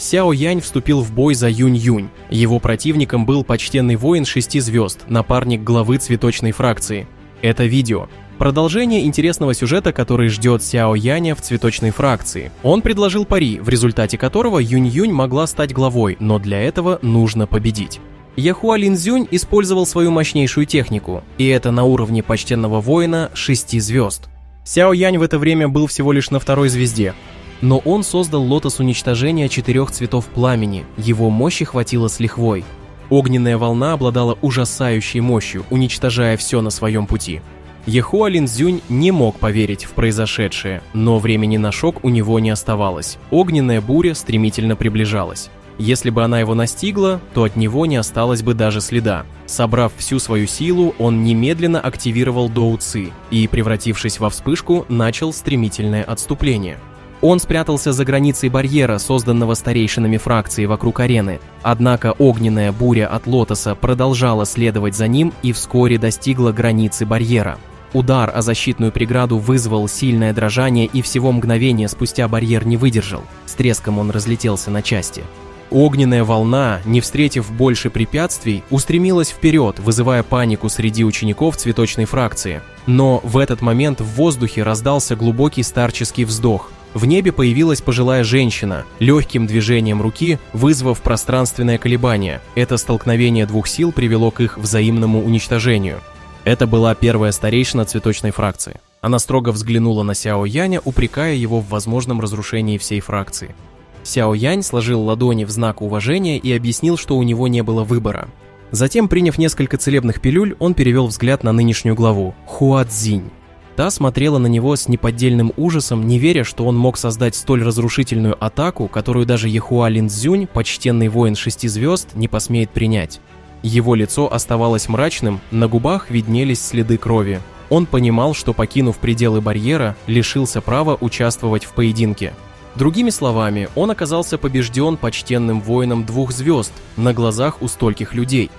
Сяо Янь вступил в бой за Юнь Юнь. Его противником был почтенный воин 6 звезд, напарник главы цветочной фракции. Это видео. Продолжение интересного сюжета, который ждет Сяо Яня в цветочной фракции. Он предложил пари, в результате которого Юнь Юнь могла стать главой, но для этого нужно победить. Яхуа Линцзюнь использовал свою мощнейшую технику, и это на уровне почтенного воина 6 звезд. Сяо Янь в это время был всего лишь на 2-й звезде, но он создал лотос уничтожения 4 цветов пламени, его мощи хватило с лихвой. Огненная волна обладала ужасающей мощью, уничтожая все на своем пути. Яхуа Линцзюнь не мог поверить в произошедшее, но времени на шок у него не оставалось. Огненная буря стремительно приближалась. Если бы она его настигла, то от него не осталось бы даже следа. Собрав всю свою силу, он немедленно активировал Доу Ци и, превратившись во вспышку, начал стремительное отступление. Он спрятался за границей барьера, созданного старейшинами фракции вокруг арены. Однако огненная буря от лотоса продолжала следовать за ним и вскоре достигла границы барьера. Удар о защитную преграду вызвал сильное дрожание, и всего мгновения спустя барьер не выдержал. С треском он разлетелся на части. Огненная волна, не встретив больше препятствий, устремилась вперед, вызывая панику среди учеников цветочной фракции. Но в этот момент в воздухе раздался глубокий старческий вздох. В небе появилась пожилая женщина, легким движением руки вызвав пространственное колебание. Это столкновение двух сил привело к их взаимному уничтожению. Это была первая старейшина цветочной фракции. Она строго взглянула на Сяо Яня, упрекая его в возможном разрушении всей фракции. Сяо Янь сложил ладони в знак уважения и объяснил, что у него не было выбора. Затем, приняв несколько целебных пилюль, он перевел взгляд на нынешнюю главу – Хуа Цзинь. Та смотрела на него с неподдельным ужасом, не веря, что он мог создать столь разрушительную атаку, которую даже Яхуа Линцзюнь, почтенный воин 6 звезд, не посмеет принять. Его лицо оставалось мрачным, на губах виднелись следы крови. Он понимал, что, покинув пределы барьера, лишился права участвовать в поединке. Другими словами, он оказался побежден почтенным воином 2 звезд на глазах у стольких людей.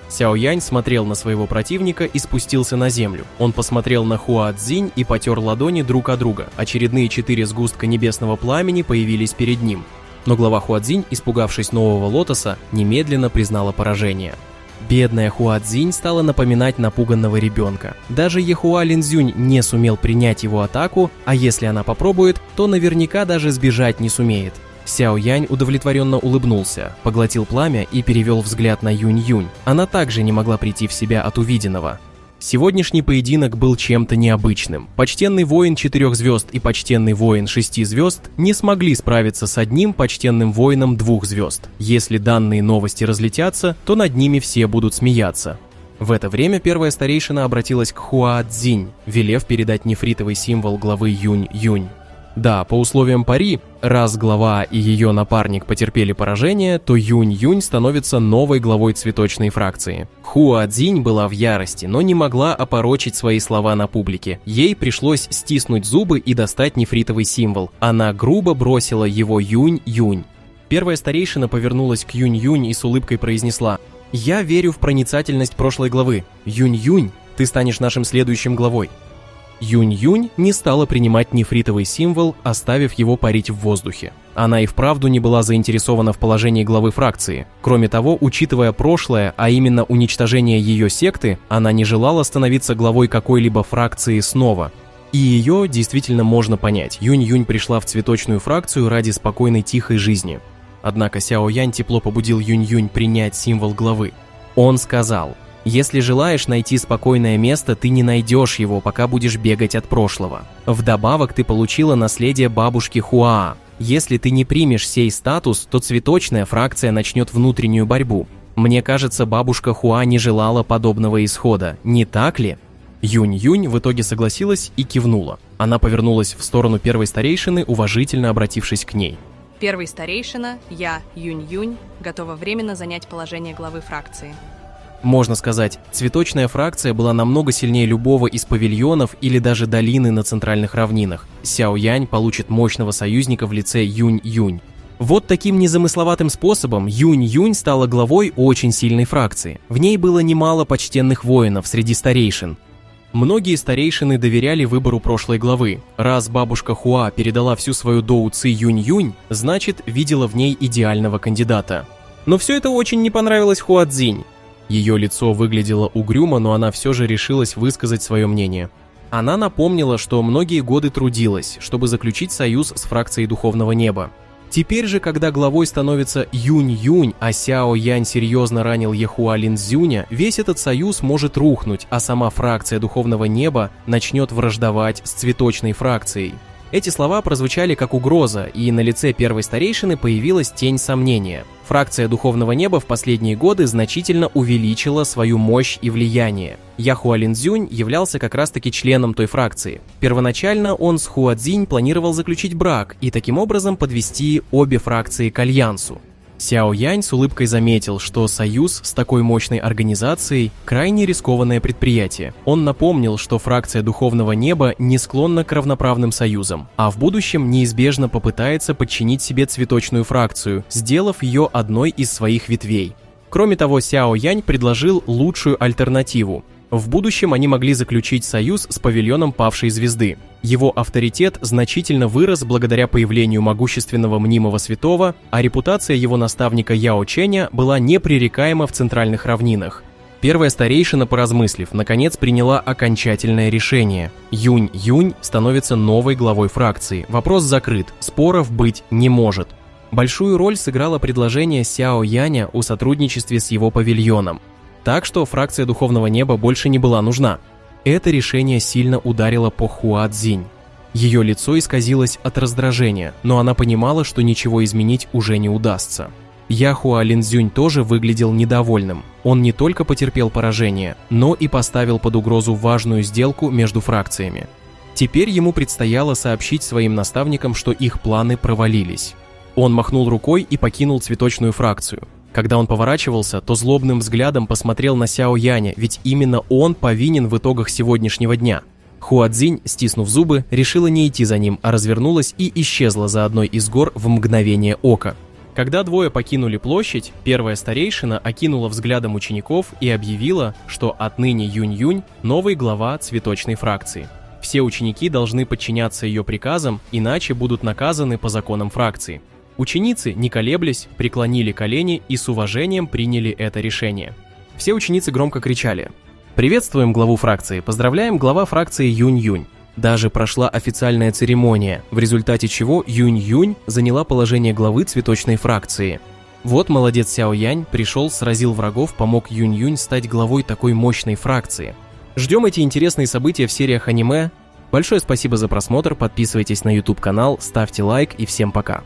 Сяо Янь смотрел на своего противника и спустился на землю. Он посмотрел на Хуа Цзинь и потер ладони друг от друга. Очередные 4 сгустка небесного пламени появились перед ним. Но глава Хуа Цзинь, испугавшись нового лотоса, немедленно признала поражение. Бедная Хуа Цзинь стала напоминать напуганного ребенка. Даже Яхуа Линцзюнь не сумел принять его атаку, а если она попробует, то наверняка даже сбежать не сумеет. Сяо Янь удовлетворенно улыбнулся, поглотил пламя и перевел взгляд на Юнь Юнь. Она также не могла прийти в себя от увиденного. Сегодняшний поединок был чем-то необычным. Почтенный воин 4 звезд и почтенный воин 6 звезд не смогли справиться с одним почтенным воином 2 звезд. Если данные новости разлетятся, то над ними все будут смеяться. В это время первая старейшина обратилась к Хуа Цзинь, велев передать нефритовый символ главы Юнь Юнь. Да, по условиям пари, раз глава и ее напарник потерпели поражение, то Юнь Юнь становится новой главой цветочной фракции. Хуа Цзинь была в ярости, но не могла опорочить свои слова на публике. Ей пришлось стиснуть зубы и достать нефритовый символ. Она грубо бросила его Юнь Юнь. Первая старейшина повернулась к Юнь Юнь и с улыбкой произнесла: «Я верю в проницательность прошлой главы. Юнь Юнь, ты станешь нашим следующим главой». Юнь Юнь не стала принимать нефритовый символ, оставив его парить в воздухе. Она и вправду не была заинтересована в положении главы фракции. Кроме того, учитывая прошлое, а именно уничтожение ее секты, она не желала становиться главой какой-либо фракции снова. И ее действительно можно понять. Юнь Юнь пришла в цветочную фракцию ради спокойной тихой жизни. Однако Сяо Янь тепло побудил Юнь Юнь принять символ главы. Он сказал: «Если желаешь найти спокойное место, ты не найдешь его, пока будешь бегать от прошлого. Вдобавок ты получила наследие бабушки Хуа. Если ты не примешь сей статус, то цветочная фракция начнет внутреннюю борьбу. Мне кажется, бабушка Хуа не желала подобного исхода, не так ли?» Юнь Юнь в итоге согласилась и кивнула. Она повернулась в сторону первой старейшины, уважительно обратившись к ней. Первый старейшина, я, Юнь Юнь, готова временно занять положение главы фракции. Можно сказать, цветочная фракция была намного сильнее любого из павильонов или даже долины на центральных равнинах. Сяо Янь получит мощного союзника в лице Юнь Юнь. Вот таким незамысловатым способом Юнь Юнь стала главой очень сильной фракции. В ней было немало почтенных воинов среди старейшин. Многие старейшины доверяли выбору прошлой главы. Раз бабушка Хуа передала всю свою доу Ци Юнь-Юнь, значит, видела в ней идеального кандидата. Но все это очень не понравилось Хуа Цзинь. Ее лицо выглядело угрюмо, но она все же решилась высказать свое мнение. Она напомнила, что многие годы трудилась, чтобы заключить союз с фракцией Духовного Неба. Теперь же, когда главой становится Юнь-Юнь, а Сяо Янь серьезно ранил Ехуа Линцзюня, весь этот союз может рухнуть, а сама фракция Духовного Неба начнет враждовать с цветочной фракцией. Эти слова прозвучали как угроза, и на лице первой старейшины появилась тень сомнения. Фракция Духовного Неба в последние годы значительно увеличила свою мощь и влияние. Яхуа Линцзюнь являлся как раз-таки членом той фракции. Первоначально он с Хуа Цзинь планировал заключить брак и таким образом подвести обе фракции к альянсу. Сяо Янь с улыбкой заметил, что союз с такой мощной организацией – крайне рискованное предприятие. Он напомнил, что фракция Духовного Неба не склонна к равноправным союзам, а в будущем неизбежно попытается подчинить себе цветочную фракцию, сделав ее одной из своих ветвей. Кроме того, Сяо Янь предложил лучшую альтернативу. В будущем они могли заключить союз с павильоном Павшей Звезды. Его авторитет значительно вырос благодаря появлению могущественного мнимого святого, а репутация его наставника Яо Чэня была непререкаема в центральных равнинах. Первая старейшина, поразмыслив, наконец приняла окончательное решение. Юнь-Юнь становится новой главой фракции. Вопрос закрыт, споров быть не может. Большую роль сыграло предложение Сяо Яня о сотрудничестве с его павильоном. Так что фракция Духовного Неба больше не была нужна. Это решение сильно ударило по Хуа Цзинь. Ее лицо исказилось от раздражения, но она понимала, что ничего изменить уже не удастся. Яхуа Линцзюнь тоже выглядел недовольным. Он не только потерпел поражение, но и поставил под угрозу важную сделку между фракциями. Теперь ему предстояло сообщить своим наставникам, что их планы провалились. Он махнул рукой и покинул цветочную фракцию. Когда он поворачивался, то злобным взглядом посмотрел на Сяо Яня, ведь именно он повинен в итогах сегодняшнего дня. Хуа Цзинь, стиснув зубы, решила не идти за ним, а развернулась и исчезла за одной из гор в мгновение ока. Когда двое покинули площадь, первая старейшина окинула взглядом учеников и объявила, что отныне Юнь-Юнь – новый глава цветочной фракции. Все ученики должны подчиняться ее приказам, иначе будут наказаны по законам фракции. Ученицы, не колеблясь, преклонили колени и с уважением приняли это решение. Все ученицы громко кричали: «Приветствуем главу фракции, поздравляем глава фракции Юнь-Юнь». Даже прошла официальная церемония, в результате чего Юнь-Юнь заняла положение главы цветочной фракции. Вот молодец Сяо Янь пришел, сразил врагов, помог Юнь-Юнь стать главой такой мощной фракции. Ждем эти интересные события в сериях аниме. Большое спасибо за просмотр, подписывайтесь на YouTube канал, ставьте лайк и всем пока.